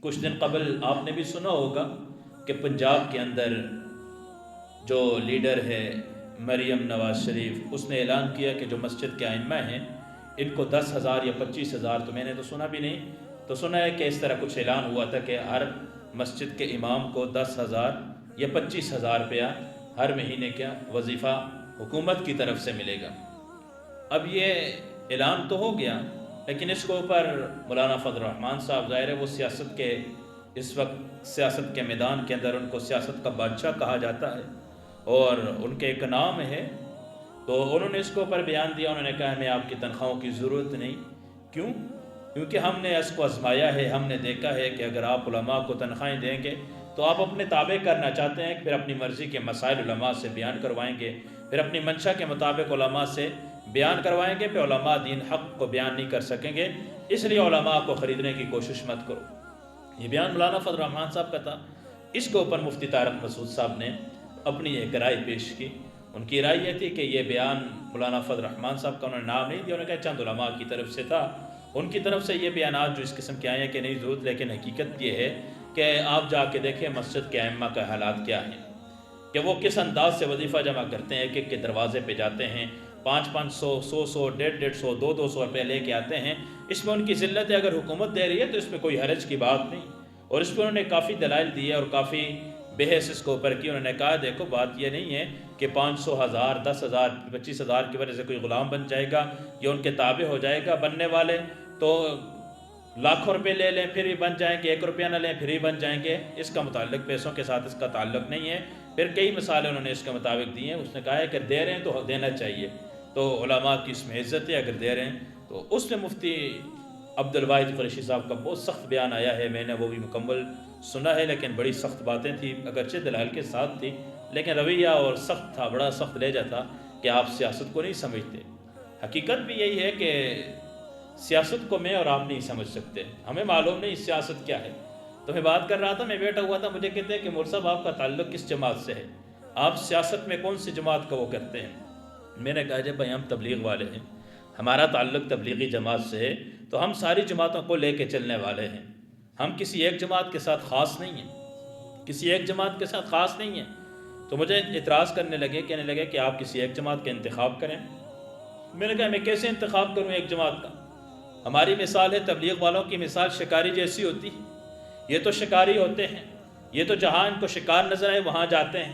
کچھ دن قبل آپ نے بھی سنا ہوگا کہ پنجاب کے اندر جو لیڈر ہے مریم نواز شریف، اس نے اعلان کیا کہ جو مسجد کے ائمہ ہیں ان کو 10,000 یا 25,000، تو میں نے تو سنا بھی نہیں، تو سنا ہے کہ اس طرح کچھ اعلان ہوا تھا کہ ہر مسجد کے امام کو 10,000 یا 25,000 روپیہ ہر مہینے کا وظیفہ حکومت کی طرف سے ملے گا۔ اب یہ اعلان تو ہو گیا، لیکن اس کے اوپر مولانا فضل الرحمان صاحب، ظاہر ہے وہ سیاست کے اس وقت سیاست کے میدان کے اندر ان کو سیاست کا بادشاہ کہا جاتا ہے اور ان کے ایک نام ہے، تو انہوں نے اس کے اوپر بیان دیا۔ انہوں نے کہا ہمیں آپ کی تنخواہوں کی ضرورت نہیں۔ کیوں؟ کیونکہ ہم نے اس کو آزمایا ہے، ہم نے دیکھا ہے کہ اگر آپ علماء کو تنخواہیں دیں گے تو آپ اپنے تابع کرنا چاہتے ہیں، پھر اپنی مرضی کے مسائل علماء سے بیان کروائیں گے، پھر اپنی منشا کے مطابق علماء سے بیان کروائیں گے، پھر علماء دین حق کو بیان نہیں کر سکیں گے، اس لیے علماء کو خریدنے کی کوشش مت کرو۔ یہ بیان مولانا فضل الرحمان صاحب کا تھا۔ اس کے اوپر مفتی طارق مسعود صاحب نے اپنی ایک رائے پیش کی۔ ان کی رائے یہ تھی کہ یہ بیان مولانا فضل الرحمان صاحب کا انہوں نے نام نہیں دیا، انہوں نے کہا چند علماء کی طرف سے تھا، ان کی طرف سے یہ بیانات جو اس قسم کے آئے ہیں کہ نہیں ضرورت، لیکن حقیقت یہ ہے کہ آپ جا کے دیکھیں مسجد کے ائمہ کا حالات کیا ہیں، کہ وہ کس انداز سے وظیفہ جمع کرتے ہیں، ایک ایک کے دروازے پہ جاتے ہیں، 500، 100، 150، 200 روپے لے کے آتے ہیں۔ اس میں ان کی ذلت ہے، اگر حکومت دے رہی ہے تو اس میں کوئی حرج کی بات نہیں، اور اس پہ انہوں نے کافی دلائل دیے اور کافی بحث اس کے اوپر کی۔ انہوں نے کہا دیکھو بات یہ نہیں ہے کہ 500، 1000، 10,000، 25,000 کی وجہ سے کوئی غلام بن جائے گا یا ان کے تابع ہو جائے گا۔ بننے والے تو لاکھوں روپے لے لیں پھر بھی بن جائیں گے، 1 روپیہ نہ لیں پھر بھی بن جائیں گے۔ اس کا متعلق پیسوں کے ساتھ اس کا تعلق نہیں ہے۔ پھر کئی مثالیں انہوں نے اس کے مطابق دی ہیں۔ اس نے کہا ہے کہ دے رہے ہیں تو دینا چاہیے، تو علماء کی اس میں عزت ہے اگر دے رہے ہیں تو۔ اس میں مفتی عبدالواحد قریشی صاحب کا بہت سخت بیان آیا ہے، میں نے وہ بھی مکمل سنا ہے، لیکن بڑی سخت باتیں تھیں، اگرچہ دلائل کے ساتھ تھی، لیکن رویہ اور سخت تھا، بڑا سخت لہجہ تھا کہ آپ سیاست کو نہیں سمجھتے۔ حقیقت بھی یہی ہے کہ سیاست کو میں اور آپ نہیں سمجھ سکتے، ہمیں معلوم نہیں سیاست کیا ہے۔ تو میں بات کر رہا تھا، میں بیٹھا ہوا تھا، مجھے کہتے ہیں کہ مول صاحب آپ کا تعلق کس جماعت سے ہے، آپ سیاست میں کون سی جماعت کا وہ کرتے ہیں؟ میں نے کہا جب بھائی ہم تبلیغ والے ہیں، ہمارا تعلق تبلیغی جماعت سے ہے، تو ہم ساری جماعتوں کو لے کے چلنے والے ہیں، ہم کسی ایک جماعت کے ساتھ خاص نہیں ہیں، کسی ایک جماعت کے ساتھ خاص نہیں ہیں۔ تو مجھے اعتراض کرنے لگے، کہنے لگے کہ آپ کسی ایک جماعت کا انتخاب کریں۔ میں نے کہا میں کیسے انتخاب کروں ایک جماعت کا؟ ہماری مثال ہے، تبلیغ والوں کی مثال شکاری جیسی ہوتی ہے، یہ تو شکاری ہوتے ہیں، یہ تو جہاں ان کو شکار نظر آئے وہاں جاتے ہیں،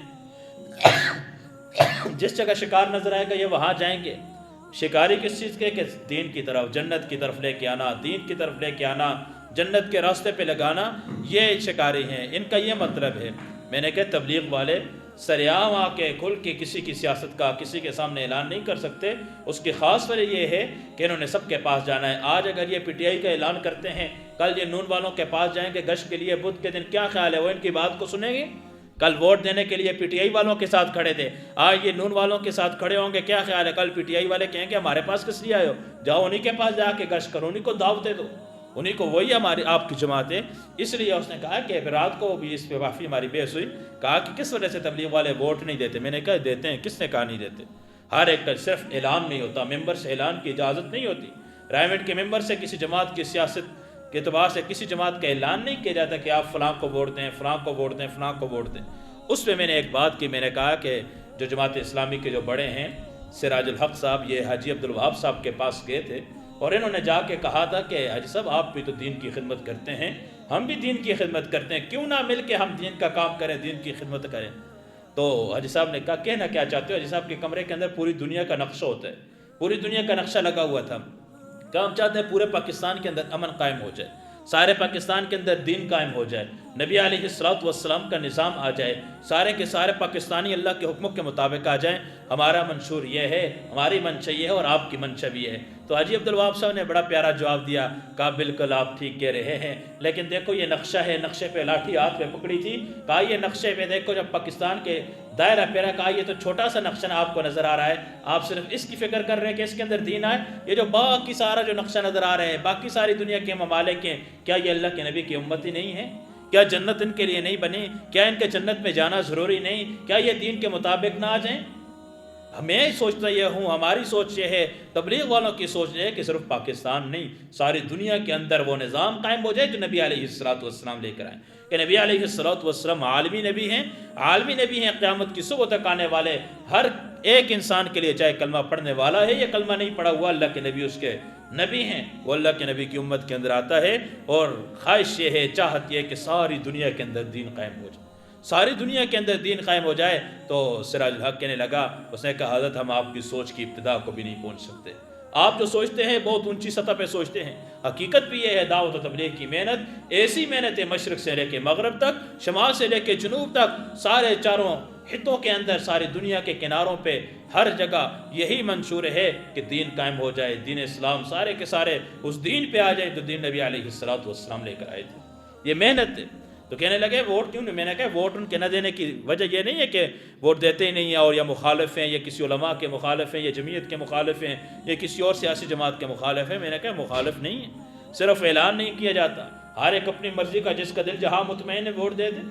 جس جگہ شکار نظر آئے گا یہ وہاں جائیں گے۔ شکاری کس چیز کے؟ کہ دین کی طرف، جنت کی طرف لے کے آنا، دین کی طرف لے کے آنا، جنت کے راستے پہ لگانا، یہ شکاری ہیں، ان کا یہ مطلب ہے۔ میں نے کہا تبلیغ والے سریعام آ کے کھل کے کسی کی سیاست کا کسی کے سامنے اعلان نہیں کر سکتے، اس کی خاص وجہ یہ ہے کہ انہوں نے سب کے پاس جانا ہے۔ آج اگر یہ پی ٹی آئی کا اعلان کرتے ہیں، کل یہ نون والوں کے پاس جائیں گے گشت کے لیے بدھ کے دن، کیا خیال ہے وہ ان کی بات کو سنیں گے؟ کل ووٹ دینے کے لیے پی ٹی آئی والوں کے ساتھ کھڑے تھے، آج یہ نون والوں کے ساتھ کھڑے ہوں گے، کیا خیال ہے کل پی ٹی آئی والے کہیں گے ہمارے پاس کس لیے آئے ہو؟ جاؤ انہی کے پاس جا کے گشت کرو، انہی کو دعوتیں دو، انہی کو، وہی ہماری آپ کی جماعت ہے۔ اس لیے اس نے کہا کہ رات کو بھی اس پہ کافی ہماری بحث ہوئی، کہا کہ کس وجہ سے تبلیغ والے ووٹ نہیں دیتے؟ میں نے کہا دیتے ہیں، کس نے کہا نہیں دیتے؟ ہر ایک کا صرف اعلان نہیں ہوتا، ممبر سے اعلان کی اجازت نہیں ہوتی، رائمنڈ کے ممبر سے کسی جماعت کی سیاست کے اعتبار سے کسی جماعت کا اعلان نہیں کیا جاتا کہ آپ فلاں کو ووٹ دیں، فلاں کو ووٹ دیں، فلاں کو ووٹ دیں۔ اس پہ میں نے ایک بات کی، میں نے کہا کہ جو جماعت اسلامی کے جو بڑے ہیں سراج الحق صاحب، یہ حاجی عبدالوہاب صاحب کے پاس گئے تھے اور انہوں نے جا کے کہا تھا کہ حاجی صاحب آپ بھی تو دین کی خدمت کرتے ہیں، ہم بھی دین کی خدمت کرتے ہیں، کیوں نہ مل کے ہم دین کا کام کریں، دین کی خدمت کریں؟ تو حاجی صاحب نے کہا کہنا کیا چاہتے ہو؟ حاجی صاحب کے کمرے کے اندر پوری دنیا کا نقشہ ہوتا ہے، پوری دنیا کا نقشہ لگا ہوا تھا، کہا ہم چاہتے ہیں پورے پاکستان کے اندر امن قائم ہو جائے، سارے پاکستان کے اندر دین قائم ہو جائے، نبی علیہ السلام کا نظام آ جائے، سارے کے سارے پاکستانی اللہ کے حکموں کے مطابق آ جائیں، ہمارا منشور یہ ہے، ہماری منشا یہ ہے اور آپ کی منشا بھی ہے۔ تو حاجی عبدالوہاب صاحب نے بڑا پیارا جواب دیا، کہا بالکل آپ ٹھیک کہہ رہے ہیں، لیکن دیکھو یہ نقشہ ہے، نقشے پہ لاٹھی ہاتھ پہ پکڑی تھی، کہا یہ نقشے پہ دیکھو جب پاکستان کے دائرہ پیرا، کہا یہ تو چھوٹا سا نقشہ آپ کو نظر آ رہا ہے، آپ صرف اس کی فکر کر رہے ہیں کہ اس کے اندر دین آئے، یہ جو باقی سارا جو نقشہ نظر آ رہا ہے، باقی ساری دنیا کے ممالک ہیں، کیا یہ اللہ کے نبی کی امتی نہیں ہے؟ کیا جنت ان کے لیے نہیں بنی؟ کیا ان کے جنت میں جانا ضروری نہیں؟ کیا یہ دین کے مطابق نہ آ جائیں؟ میں سوچتا یہ ہوں، ہماری سوچ یہ ہے، تبلیغ والوں کی سوچ یہ ہے کہ صرف پاکستان نہیں، ساری دنیا کے اندر وہ نظام قائم ہو جائے جو نبی علیہ السلام لے کر آئیں، کہ نبی علیہ السلام عالمی نبی ہیں، عالمی نبی ہیں، قیامت کی صبح تک آنے والے ہر ایک انسان کے لیے، چاہے کلمہ پڑھنے والا ہے یا کلمہ نہیں پڑھا ہوا، اللہ کے نبی اس کے نبی ہیں، وہ اللہ کے نبی کی امت کے اندر آتا ہے، اور خواہش یہ ہے، چاہت یہ ہے کہ ساری دنیا کے اندر دین قائم ہو جائے، ساری دنیا کے اندر دین قائم ہو جائے۔ تو سراج الحق کہنے لگا، اس نے کہا حضرت ہم آپ کی سوچ کی ابتدا کو بھی نہیں پہنچ سکتے، آپ جو سوچتے ہیں بہت اونچی سطح پہ سوچتے ہیں، حقیقت بھی یہ ہے دعوت و تبلیغ کی محنت ایسی محنت ہے، مشرق سے لے کے مغرب تک، شمال سے لے کے جنوب تک، سارے چاروں خطوں کے اندر، ساری دنیا کے کناروں پہ، ہر جگہ یہی منشور ہے کہ دین قائم ہو جائے، دین اسلام سارے کے سارے اس دین پہ آ جائے جو دین نبی علیہ السلام لے کر آئے تھے، یہ محنت ہے۔ تو کہنے لگے ووٹ کیوں نہیں؟ میں نے کہا ووٹ ان کے نہ دینے کی وجہ یہ نہیں ہے کہ ووٹ دیتے ہی نہیں ہیں اور یا مخالف ہیں، یا کسی علماء کے مخالف ہیں، یا جمعیت کے مخالف ہیں، یا کسی اور سیاسی جماعت کے مخالف ہیں۔ میں نے کہا مخالف نہیں ہے، صرف اعلان نہیں کیا جاتا، ہر ایک اپنی مرضی کا، جس کا دل جہاں مطمئن ہے ووٹ دے دے،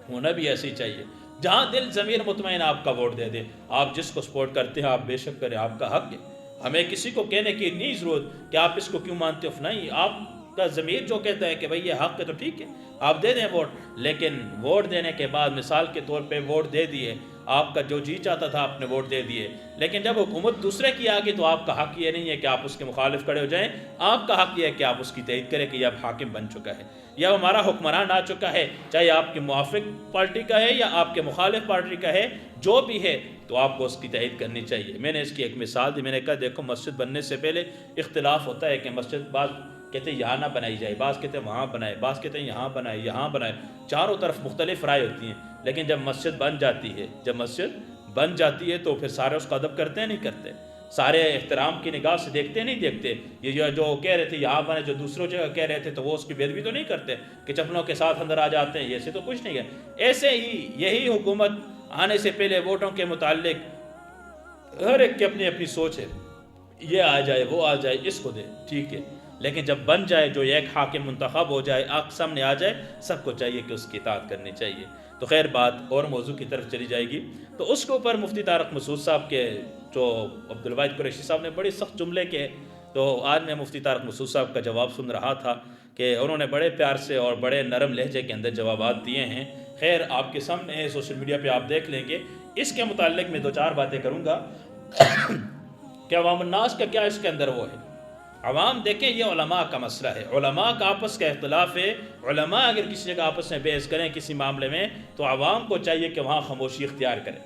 ہونا بھی ایسے ہی چاہیے، جہاں دل ضمیر مطمئن آپ کا ووٹ دے دے، آپ جس کو سپورٹ کرتے ہیں آپ بے شک کریں، آپ کا حق ہے، ہمیں کسی کو کہنے کی نہیں ضرورت کہ آپ اس کو کیوں مانتے ہو، نہیں، آپ کا ضمیر جو کہتا ہے کہ بھئی یہ حق ہے تو ٹھیک ہے آپ دے دیں ووٹ، لیکن ووٹ دینے کے بعد مثال کے طور پہ ووٹ دے دیے، آپ کا جو جی چاہتا تھا آپ نے ووٹ دے دیے، لیکن جب حکومت دوسرے کی آگے تو آپ کا حق یہ نہیں ہے کہ آپ اس کے مخالف کھڑے ہو جائیں، آپ کا حق یہ ہے کہ آپ اس کی تائید کریں کہ یہ اب حاکم بن چکا ہے یا ہمارا حکمران آ چکا ہے، چاہے آپ کی موافق پارٹی کا ہے یا آپ کے مخالف پارٹی کا ہے، جو بھی ہے تو آپ کو اس کی تائید کرنی چاہیے۔ میں نے اس کی ایک مثال دی، میں نے کہا دیکھو مسجد بننے سے پہلے اختلاف ہوتا ہے کہ مسجد بعض کہتے ہیں یہاں نہ بنائی جائے، بعض کہتے ہیں وہاں بنائے، بعض کہتے ہیں یہاں بنائے، چاروں طرف مختلف رائے ہوتی ہیں، لیکن جب مسجد بن جاتی ہے تو پھر سارے اس کا ادب کرتے ہیں نہیں کرتے، سارے احترام کی نگاہ سے دیکھتے نہیں دیکھتے، یہ جو کہہ رہے تھے یہاں بنے، جو دوسروں جگہ کہہ رہے تھے تو وہ اس کی بے ادبی تو نہیں کرتے کہ چپلوں کے ساتھ اندر آ جاتے ہیں، ایسے تو کچھ نہیں ہے۔ ایسے ہی یہی حکومت آنے سے پہلے ووٹوں کے متعلق ہر ایک کی اپنی اپنی سوچ ہے، یہ آ جائے وہ آ جائے اس کو دے ٹھیک ہے، لیکن جب بن جائے جو ایک حاکم منتخب ہو جائے، آنکھ سامنے آ جائے، سب کو چاہیے کہ اس کی اطاعت کرنی چاہیے۔ تو خیر بات اور موضوع کی طرف چلی جائے گی، تو اس کے اوپر مفتی طارق مسعود صاحب کے جو عبدالواحد قریشی صاحب نے بڑی سخت جملے کے، تو آج میں مفتی طارق مسعود صاحب کا جواب سن رہا تھا کہ انہوں نے بڑے پیار سے اور بڑے نرم لہجے کے اندر جوابات دیے ہیں، خیر آپ کے سامنے ہے، سوشل میڈیا پہ آپ دیکھ لیں گے۔ اس کے متعلق میں دو چار باتیں کروں گا کہ عوام الناس کا کیا اس کے اندر وہ ہے۔ عوام دیکھیں یہ علماء کا مسئلہ ہے، علماء کا آپس کا اختلاف ہے، علماء اگر کسی جگہ آپس میں بحث کریں کسی معاملے میں تو عوام کو چاہیے کہ وہاں خاموشی اختیار کریں،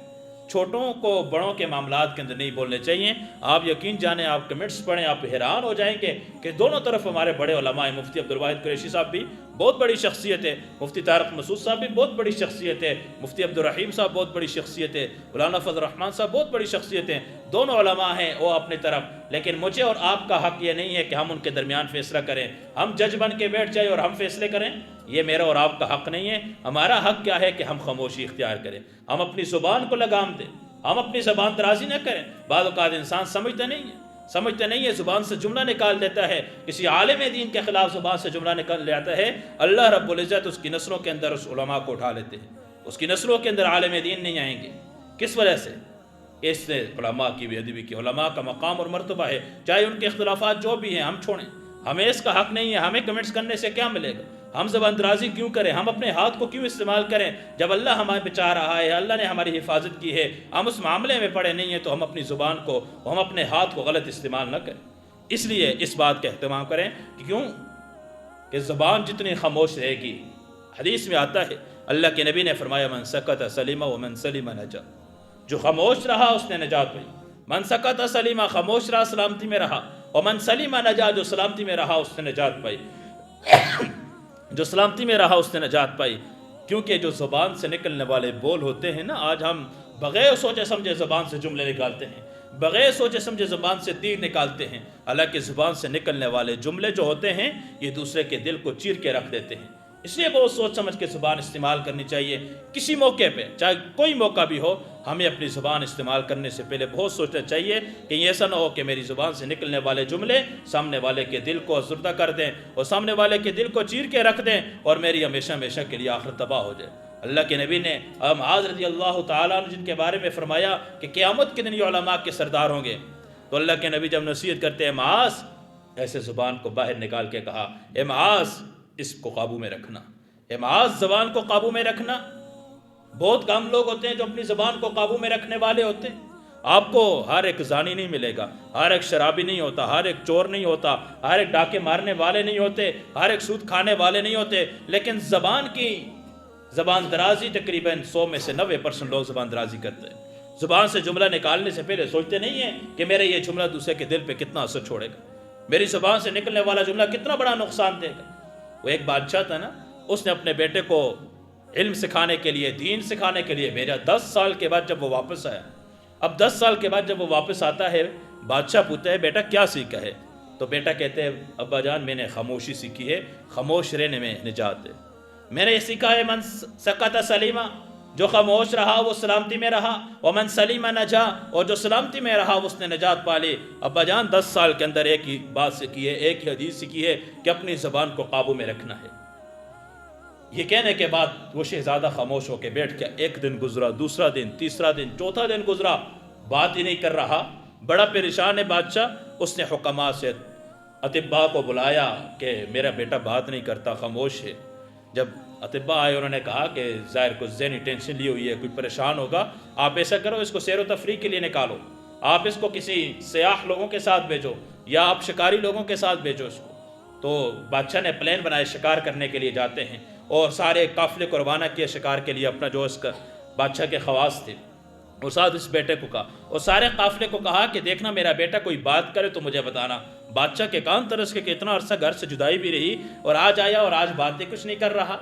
چھوٹوں کو بڑوں کے معاملات کے اندر نہیں بولنے چاہیے۔ آپ یقین جانیں، آپ کمنٹس پڑھیں، آپ حیران ہو جائیں گے کہ دونوں طرف ہمارے بڑے علماء ہیں، مفتی عبدالواحد قریشی صاحب بھی بہت بڑی شخصیت ہے، مفتی طارق مسعود صاحب بھی بہت بڑی شخصیت ہے، مفتی عبدالرحیم صاحب بہت بڑی شخصیت ہے، مولانا فضل الرحمان صاحب بہت بڑی شخصیت ہیں، دونوں علماء ہیں وہ اپنی طرف، لیکن مجھے اور آپ کا حق یہ نہیں ہے کہ ہم ان کے درمیان فیصلہ کریں، ہم جج بن کے بیٹھ جائیں اور ہم فیصلے کریں، یہ میرا اور آپ کا حق نہیں ہے۔ ہمارا حق کیا ہے کہ ہم خاموشی اختیار کریں، ہم اپنی زبان کو لگام دیں، ہم اپنی زبان درازی نہ کریں۔ بعض اوقات انسان سمجھتے نہیں ہے، زبان سے جملہ نکال دیتا ہے، کسی عالم دین کے خلاف زبان سے جملہ نکال لیتا ہے، اللہ رب العزت اس کی نسلوں کے اندر اس علماء کو اٹھا لیتے ہیں، اس کی نسلوں کے اندر عالم دین نہیں آئیں گے۔ کس وجہ سے؟ اس سے علماء کی بے ادبی کی، علماء کا مقام اور مرتبہ ہے، چاہے ان کے اختلافات جو بھی ہیں ہم چھوڑیں، ہمیں اس کا حق نہیں ہے، ہمیں کمنٹس کرنے سے کیا ملے گا، ہم زبان درازی کیوں کریں، ہم اپنے ہاتھ کو کیوں استعمال کریں، جب اللہ ہمیں بچا رہا ہے، اللہ نے ہماری حفاظت کی ہے، ہم اس معاملے میں پڑے نہیں ہیں تو ہم اپنی زبان کو، ہم اپنے ہاتھ کو غلط استعمال نہ کریں۔ اس لیے اس بات کا اہتمام کریں کہ کیوں کہ زبان جتنی خاموش رہے گی، حدیث میں آتا ہے اللہ کے نبی نے فرمایا من سکت سلم ومن سلم نجا، جو خاموش رہا اس نے نجات پائی، من سکت سلم خاموش رہا سلامتی میں رہا، ومن سلم نجا جو سلامتی میں رہا اس نے نجات پائی، جو سلامتی میں رہا اس نے نجات پائی۔ کیونکہ جو زبان سے نکلنے والے بول ہوتے ہیں نا، آج ہم بغیر سوچے سمجھے زبان سے جملے نکالتے ہیں، بغیر سوچے سمجھے زبان سے تیر نکالتے ہیں، حالانکہ زبان سے نکلنے والے جملے جو ہوتے ہیں یہ دوسرے کے دل کو چیر کے رکھ دیتے ہیں۔ اس لیے بہت سوچ سمجھ کے زبان استعمال کرنی چاہیے، کسی موقع پہ چاہے کوئی موقع بھی ہو، ہمیں اپنی زبان استعمال کرنے سے پہلے بہت سوچنا چاہیے کہ یہ ایسا نہ ہو کہ میری زبان سے نکلنے والے جملے سامنے والے کے دل کو افسردہ کر دیں اور سامنے والے کے دل کو چیر کے رکھ دیں اور میری ہمیشہ ہمیشہ کے لیے آخرت تباہ ہو جائے۔ اللہ کے نبی نے معاذ رضی اللہ تعالیٰ عنہ جن کے بارے میں فرمایا کہ قیامت کے دن یہ علماء کے سردار ہوں گے، تو اللہ کے نبی جب نصیحت کرتے ہیں معاذ ایسے زبان کو باہر نکال کے کہا، اے معاذ اس کو قابو میں رکھنا، اے معاذ زبان کو قابو میں رکھنا۔ بہت کم لوگ ہوتے ہیں جو اپنی زبان کو قابو میں رکھنے والے ہوتے ہیں۔ آپ کو ہر ایک زانی نہیں ملے گا، ہر ایک شرابی نہیں ہوتا، ہر ایک چور نہیں ہوتا، ہر ایک ڈاکے مارنے والے نہیں ہوتے، ہر ایک سود کھانے والے نہیں ہوتے، لیکن زبان درازی تقریباً 100 میں سے 90% لوگ زبان درازی کرتے ہیں۔ زبان سے جملہ نکالنے سے پہلے سوچتے نہیں ہیں کہ میرے یہ جملہ دوسرے کے دل پہ کتنا اثر چھوڑے گا، میری زبان سے نکلنے والا جملہ کتنا بڑا نقصان دے گا۔ وہ ایک بادشاہ تھا نا، اس نے اپنے بیٹے کو علم سکھانے کے لیے، دین سکھانے کے لیے بھیجا۔ 10 سال کے بعد جب وہ واپس آیا، اب 10 سال کے بعد جب وہ واپس آتا ہے، بادشاہ پوچھتا ہے بیٹا کیا سیکھا ہے؟ تو بیٹا کہتے ہیں ابا جان میں نے خاموشی سیکھی ہے، خاموش رہنے میں نجات ہے۔ میں نے یہ سیکھا ہے من سکت سلیمہ، جو خاموش رہا وہ سلامتی میں رہا، ومن سلیمہ نجا، اور جو سلامتی میں رہا اس نے نجات پا لی۔ ابا جان 10 سال کے اندر ایک ہی بات سیکھی ہے، ایک ہی حدیث سیکھی ہے کہ اپنی زبان کو قابو میں رکھنا ہے۔ یہ کہنے کے بعد وہ شہزادہ خاموش ہو کے بیٹھ گیا۔ ایک دن گزرا، دوسرا دن، تیسرا دن، چوتھا دن گزرا، بات ہی نہیں کر رہا۔ بڑا پریشان ہے بادشاہ۔ اس نے حکماء سے اطباء کو بلایا کہ میرا بیٹا بات نہیں کرتا، خاموش ہے۔ جب اطباء آئے انہوں نے کہا کہ ظاہر کچھ ذہنی ٹینشن لی ہوئی ہے، کوئی پریشان ہوگا، آپ ایسا کرو اس کو سیر و تفریح کے لیے نکالو، آپ اس کو کسی سیاح لوگوں کے ساتھ بھیجو یا آپ شکاری لوگوں کے ساتھ بھیجو اس کو۔ تو بادشاہ نے پلان بنائے، شکار کرنے کے لیے جاتے ہیں، اور سارے قافلے کو روانہ کیا شکار کے لیے۔ اپنا جو اس کا بادشاہ کے خواص تھے اور ساتھ اس بیٹے کو کہا، اور سارے قافلے کو کہا کہ دیکھنا میرا بیٹا کوئی بات کرے تو مجھے بتانا۔ بادشاہ کے کان ترس کے اتنا عرصہ گھر سے جدائی بھی رہی اور آج آیا اور آج باتیں کچھ نہیں کر رہا۔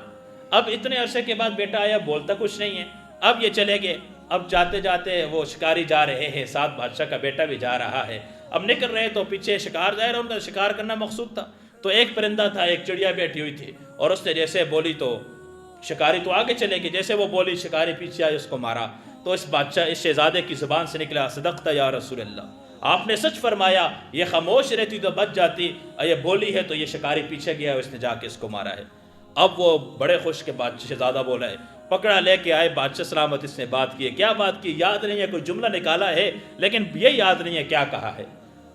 اب اتنے عرصے کے بعد بیٹا آیا، بولتا کچھ نہیں ہے۔ اب یہ چلے گئے، اب جاتے جاتے وہ شکاری جا رہے ہیں، ساتھ بادشاہ کا بیٹا بھی جا رہا ہے۔ اب نکل رہے تو پیچھے شکار ظاہر ان کا شکار کرنا مقصود تھا۔ تو ایک پرندہ تھا، ایک چڑیا بیٹھی ہوئی تھی، اور اس نے جیسے بولی تو شکاری تو آگے چلے گئے، جیسے وہ بولی شکاری پیچھے آئے، اس کو مارا۔ تو اس شہزادے کی زبان سے نکلا صدقت یا رسول اللہ، آپ نے سچ فرمایا، یہ خاموش رہتی تو بچ جاتی، اور یہ بولی ہے تو یہ شکاری پیچھے گیا، اس نے جا کے اس کو مارا ہے۔ اب وہ بڑے خوش کے بادشاہ شہزادہ بولا ہے، پکڑا لے کے آئے بادشاہ سلامت، اس نے بات کی ہے، کیا بات کی یاد نہیں ہے، کوئی جملہ نکالا ہے لیکن یہ یاد نہیں ہے کیا کہا ہے۔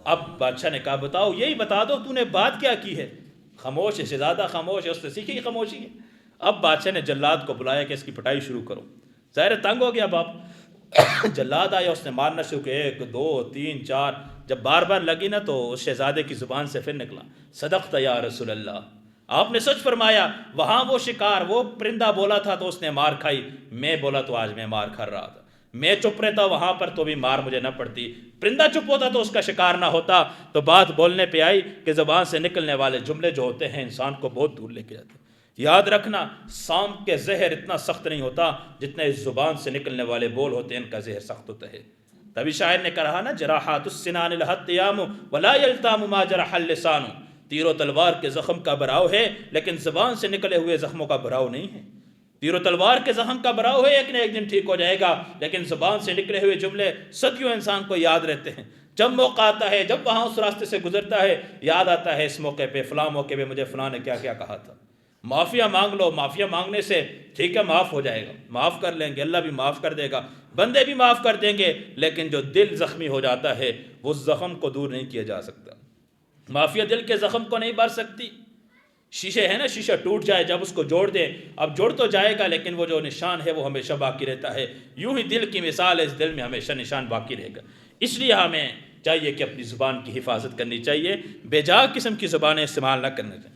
اب بادشاہ نے کہا بتاؤ، یہی بتا دو تو نے بات کیا کی ہے۔ خاموش ہے، شہزادہ خاموش ہے، اس نے سیکھی خاموشی ہے۔ اب بادشاہ نے جلاد کو بلایا کہ اس کی پٹائی شروع کرو۔ ظاہر تنگ ہو گیا باپ۔ جلاد آیا، اس نے مارنا شروع کیا، 1 2 3 4، جب بار بار لگی نا تو اس شہزادے کی زبان سے پھر نکلا صدقت یا رسول اللہ، آپ نے سچ فرمایا، وہاں وہ شکار وہ پرندہ بولا تھا تو اس نے مار کھائی، میں بولا تو آج میں مار کھا رہا تھا، میں چپ رہتا وہاں پر تو بھی مار مجھے نہ پڑتی، پرندہ چپ ہوتا تو اس کا شکار نہ ہوتا۔ تو بات بولنے پہ آئی کہ زبان سے نکلنے والے جملے جو ہوتے ہیں انسان کو بہت دور لے کے جاتے ہیں۔ یاد رکھنا، سانپ کے زہر اتنا سخت نہیں ہوتا جتنا اس زبان سے نکلنے والے بول ہوتے ہیں، ان کا زہر سخت ہوتا ہے۔ تبھی شاعر نے کہا نا، جراحات السنان الحتیام ولا یلتام ما جرح اللسان، تیر و تلوار کے زخم کا براؤ ہے لیکن زبان سے نکلے ہوئے زخموں کا براؤ نہیں ہے۔ تیر و تلوار کے زخم کا براؤ ہے، ایک نہ ایک دن ٹھیک ہو جائے گا، لیکن زبان سے نکلے ہوئے جملے صدیوں انسان کو یاد رہتے ہیں۔ جب موقع آتا ہے، جب وہاں اس راستے سے گزرتا ہے، یاد آتا ہے اس موقع پہ فلاں موقع پہ مجھے فلاں نے کیا کیا کہا تھا۔ معافیا مانگ لو، معافیا مانگنے سے ٹھیک ہے معاف ہو جائے گا، معاف کر لیں گے، اللہ بھی معاف کر دے گا، بندے بھی معاف کر دیں گے، لیکن جو دل زخمی ہو جاتا ہے وہ زخم کو دور نہیں کیا جا سکتا۔ معافیا دل کے زخم کو نہیں بھر سکتی۔ شیشے ہے نا، شیشہ ٹوٹ جائے جب اس کو جوڑ دیں، اب جوڑ تو جائے گا لیکن وہ جو نشان ہے وہ ہمیشہ باقی رہتا ہے۔ یوں ہی دل کی مثال ہے، اس دل میں ہمیشہ نشان باقی رہے گا۔ اس لیے ہمیں چاہیے کہ اپنی زبان کی حفاظت کرنی چاہیے، بے جا قسم کی زبانیں استعمال نہ کرنا چاہیے۔